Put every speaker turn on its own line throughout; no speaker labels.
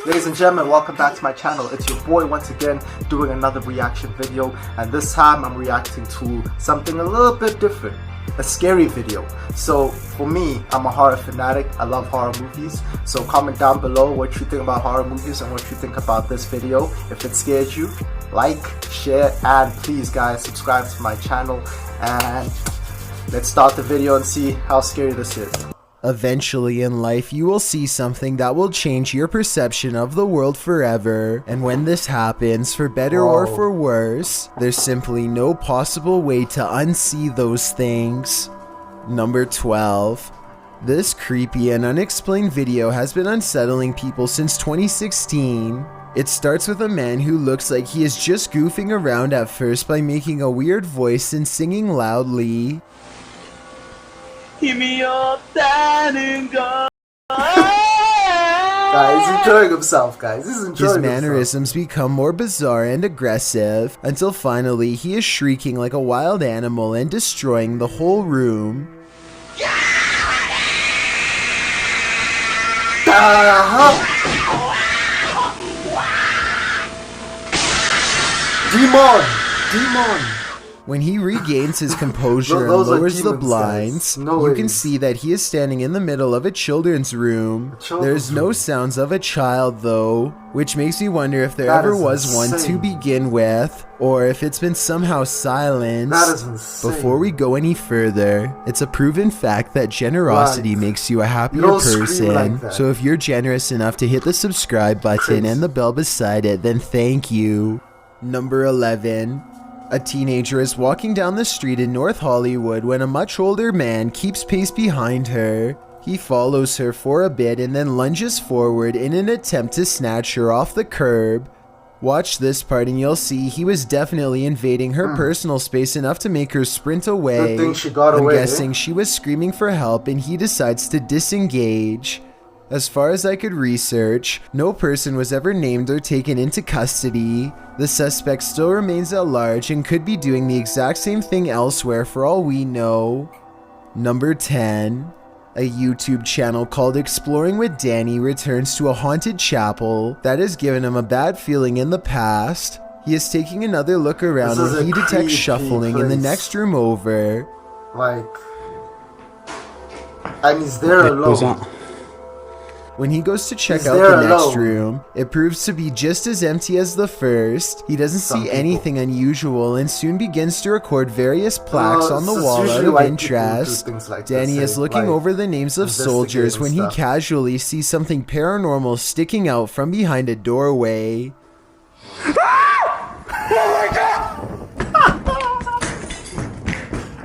Ladies and gentlemen, welcome back to my channel. It's your boy once again doing another reaction video, and this time I'm reacting to something a little bit different, a scary video. So for me, I'm a horror fanatic. I love horror movies. So comment down below what you think about horror movies and what you think about this video. If it scared you, like, share, and please guys subscribe to my channel, and let's start the video and see how scary this is.
Eventually in life, you will see something that will change your perception of the world forever. And when this happens, for better or for worse, there's simply no possible way to unsee those things. Number 12. This creepy and unexplained video has been unsettling people since 2016. It starts with a man who looks like he is just goofing around at first by making a weird voice and singing loudly.
Guys, enjoying himself, guys. He's enjoying
His mannerisms become more bizarre and aggressive until finally he is shrieking like a wild animal and destroying the whole room. Demon! When he regains his composure and lowers the blinds, you can see that he is standing in the middle of a children's room. There's no sounds of a child though, which makes me wonder if there ever was one to begin with, or if it's been somehow silenced. Before we go any further, it's a proven fact that generosity makes you a happier person, so if you're generous enough to hit the subscribe button and the bell beside it, then thank you. Number 11. A teenager is walking down the street in North Hollywood when a much older man keeps pace behind her. He follows her for a bit and then lunges forward in an attempt to snatch her off the curb. Watch this part and you'll see he was definitely invading her personal space enough to make her sprint away.
Good thing she got away.
I'm guessing she was screaming for help and he decides to disengage. As far as I could research, no person was ever named or taken into custody. The suspect still remains at large and could be doing the exact same thing elsewhere for all we know. Number 10. A YouTube channel called Exploring with Danny returns to a haunted chapel that has given him a bad feeling in the past. He is taking another look around when he detects shuffling in the next room over.
And he's there alone.
When he goes to check out the next room, it proves to be just as empty as the first. He doesn't see anything unusual and soon begins to record various plaques on the wall out of interest. Danny is looking over the names of soldiers when he casually sees something paranormal sticking out from behind a doorway.
Oh my god!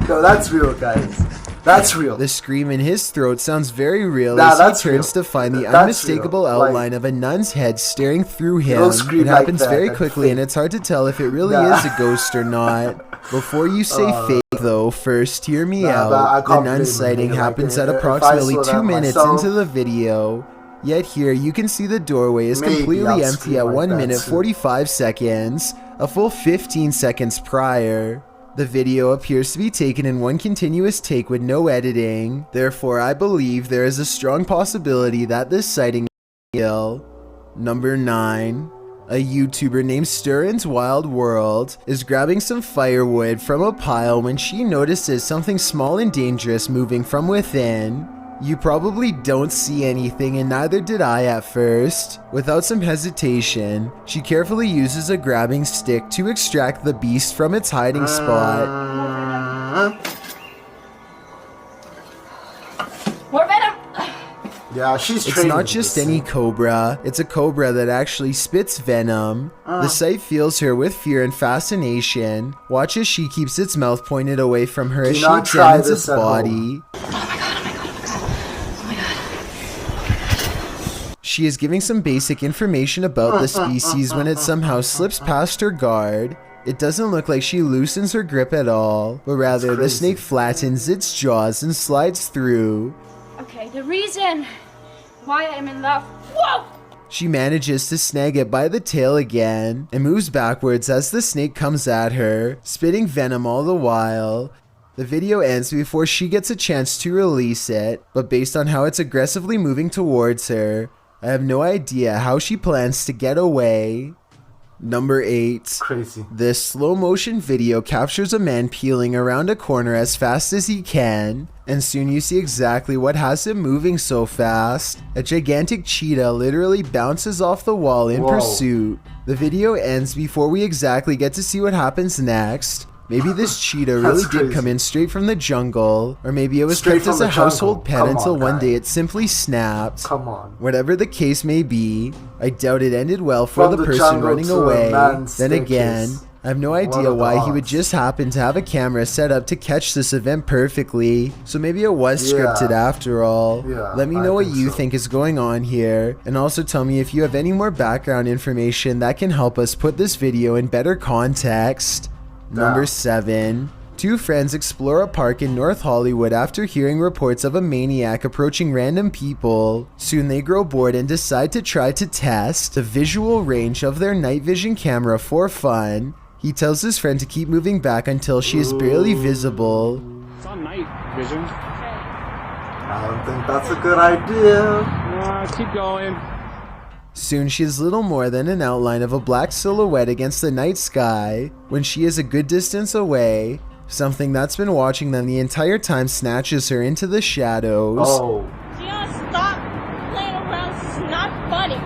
No, that's real, guys. That's real.
The scream in his throat sounds very real as he turns to find the unmistakable outline of a nun's head staring through him. It happens very quickly and it's hard to tell if it really is a ghost or not. Before you say fake though, first hear me out. The nun sighting happens at approximately 2 minutes into the video. Yet here you can see the doorway is completely empty at 1 minute 45 seconds, a full 15 seconds prior. The video appears to be taken in one continuous take with no editing, therefore I believe there is a strong possibility that this sighting is real. Number 9. A YouTuber named Stirrin's Wild World is grabbing some firewood from a pile when she notices something small and dangerous moving from within. You probably don't see anything and neither did I at first. Without some hesitation, she carefully uses a grabbing stick to extract the beast from its hiding spot.
More venom!
Yeah, she's
It's not just any cobra, it's a cobra that actually spits venom. The sight fills her with fear and fascination. Watch as she keeps its mouth pointed away from her as she examines its body. She is giving some basic information about the species when it somehow slips past her guard. It doesn't look like she loosens her grip at all, but rather the snake flattens its jaws and slides through.
Okay, the reason why I'm in love. Whoa!
She manages to snag it by the tail again and moves backwards as the snake comes at her, spitting venom all the while. The video ends before she gets a chance to release it, but based on how it's aggressively moving towards her, I have no idea how she plans to get away. Number 8.
Crazy.
This slow motion video captures a man peeling around a corner as fast as he can, and soon you see exactly what has him moving so fast. A gigantic cheetah literally bounces off the wall in pursuit. The video ends before we exactly get to see what happens next. Maybe this cheetah really did come in straight from the jungle, or maybe it was kept as a household pet until one day it simply snapped.
Come on.
Whatever the case may be, I doubt it ended well for the person running away. Then again, I have no idea why he would just happen to have a camera set up to catch this event perfectly, so maybe it was scripted after all. Let me know what you think is going on here, and also tell me if you have any more background information that can help us put this video in better context. Number 7. 2 friends explore a park in North Hollywood after hearing reports of a maniac approaching random people. Soon they grow bored and decide to try to test the visual range of their night vision camera for fun. He tells his friend to keep moving back until she is barely visible.
It's on night vision.
I don't think that's a good idea.
Keep going.
Soon she is little more than an outline of a black silhouette against the night sky. When she is a good distance away, something that's been watching them the entire time snatches her into the shadows.
Oh.
Just stop playing around. It's not funny.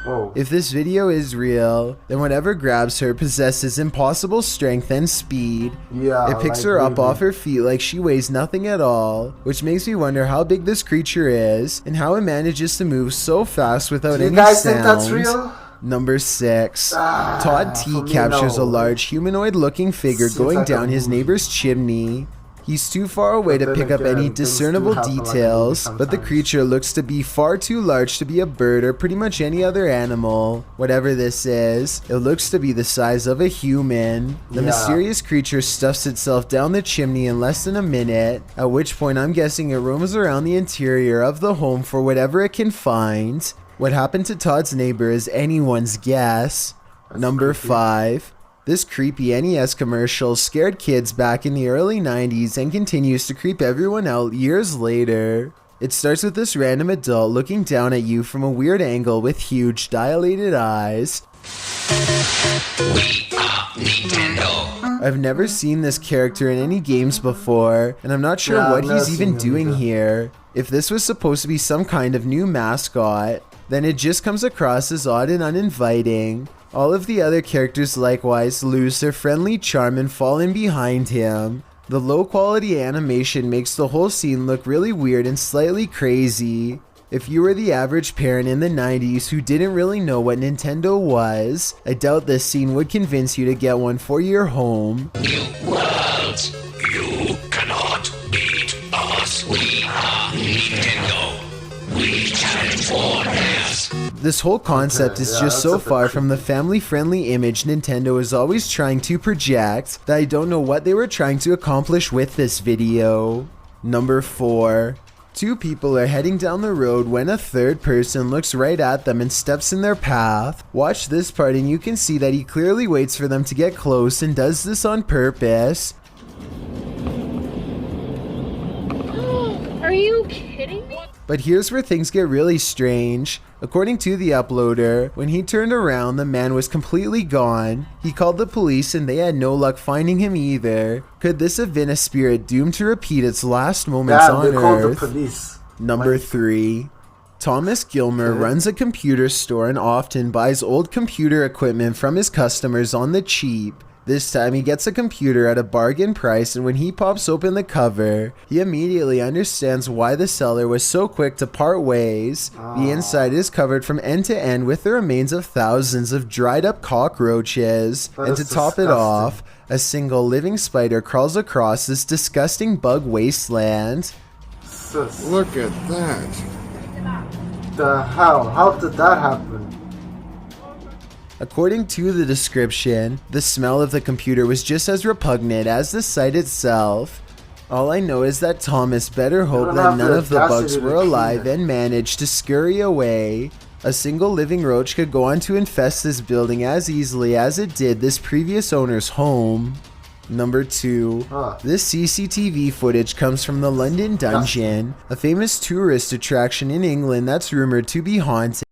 Whoa.
If this video is real, then whatever grabs her possesses impossible strength and speed. It picks her up off her feet like she weighs nothing at all, which makes me wonder how big this creature is and how it manages to move so fast without any sound.
Do you guys think that's real?
Number 6. Todd T captures a large humanoid-looking figure going down his neighbor's chimney. He's too far away to pick up any discernible details, but the creature looks to be far too large to be a bird or pretty much any other animal. Whatever this is, it looks to be the size of a human. The mysterious creature stuffs itself down the chimney in less than a minute, at which point I'm guessing it roams around the interior of the home for whatever it can find. What happened to Todd's neighbor is anyone's guess. Number 5. This creepy NES commercial scared kids back in the early 90s and continues to creep everyone out years later. It starts with this random adult looking down at you from a weird angle with huge dilated eyes.
We are Nintendo.
I've never seen this character in any games before, and I'm not sure what he's even doing here. If this was supposed to be some kind of new mascot, then it just comes across as odd and uninviting. All of the other characters likewise lose their friendly charm and fall in behind him. The low quality animation makes the whole scene look really weird and slightly crazy. If you were the average parent in the 90s who didn't really know what Nintendo was, I doubt this scene would convince you to get one for your home.
New worlds. You cannot beat us. We are Nintendo. We challenge foreigners.
This whole concept is just so far from the family-friendly image Nintendo is always trying to project that I don't know what they were trying to accomplish with this video. Number 4. 2 people are heading down the road when a third person looks right at them and steps in their path. Watch this part and you can see that he clearly waits for them to get close and does this on purpose.
Are you kidding me?
But here's where things get really strange. According to the uploader, when he turned around, the man was completely gone. He called the police and they had no luck finding him either. Could this have been a spirit doomed to repeat its last moments on Earth?
The police.
Number 3. Thomas Gilmer runs a computer store and often buys old computer equipment from his customers on the cheap. This time he gets a computer at a bargain price, and when he pops open the cover, he immediately understands why the seller was so quick to part ways. The inside is covered from end to end with the remains of thousands of dried up cockroaches. And to top it off, a single living spider crawls across this disgusting bug wasteland.
Look at that.
The hell? How did that happen?
According to the description, the smell of the computer was just as repugnant as the site itself. All I know is that Thomas better hope that none of the bugs were alive and managed to scurry away. A single living roach could go on to infest this building as easily as it did this previous owner's home. Number 2. This CCTV footage comes from the London Dungeon, a famous tourist attraction in England that's rumored to be haunted.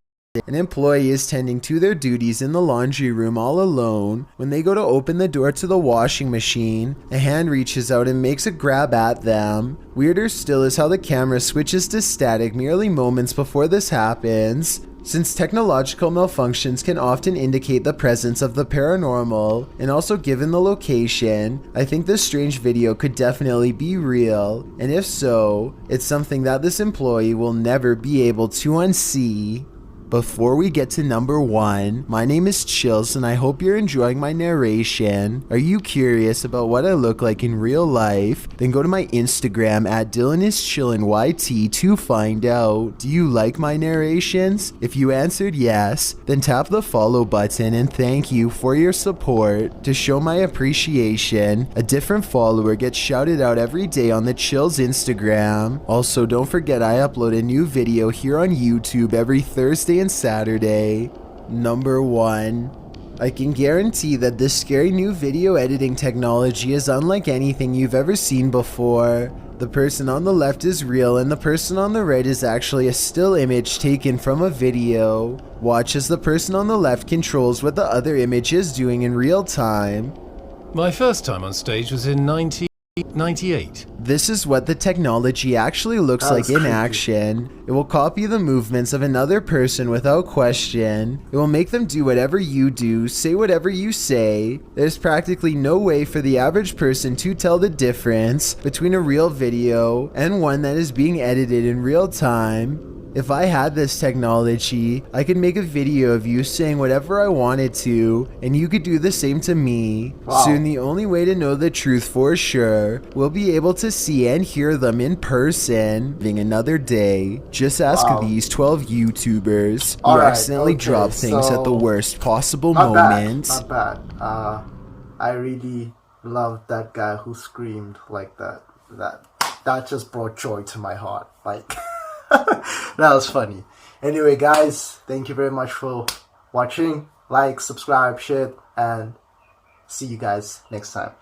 An employee is tending to their duties in the laundry room all alone. When they go to open the door to the washing machine, a hand reaches out and makes a grab at them. Weirder still is how the camera switches to static merely moments before this happens. Since technological malfunctions can often indicate the presence of the paranormal, and also given the location, I think this strange video could definitely be real, and if so, it's something that this employee will never be able to unsee. Before we get to number 1, my name is Chills and I hope you're enjoying my narration. Are you curious about what I look like in real life? Then go to my Instagram at DylanIsChillinYT to find out. Do you like my narrations? If you answered yes, then tap the follow button and thank you for your support. To show my appreciation, a different follower gets shouted out every day on the Chills Instagram. Also, don't forget I upload a new video here on YouTube every Thursday and Saturday. Number 1. I can guarantee that this scary new video editing technology is unlike anything you've ever seen before. The person on the left is real and the person on the right is actually a still image taken from a video. Watch as the person on the left controls what the other image is doing in real time.
My first time on stage was in 1998.
This is what the technology actually looks like in action. It will copy the movements of another person without question. It will make them do whatever you do, say whatever you say. There's practically no way for the average person to tell the difference between a real video and one that is being edited in real time. If I had this technology, I could make a video of you saying whatever I wanted to, and you could do the same to me. Soon the only way to know the truth for sure, we'll be able to see and hear them in person. Living another day. Just ask these 12 YouTubers who accidentally drop things at the worst possible moments.
Not bad. I really loved that guy who screamed like that. That just brought joy to my heart. Like... that was funny. Anyway, guys, thank you very much for watching. Like, subscribe, share, and see you guys next time.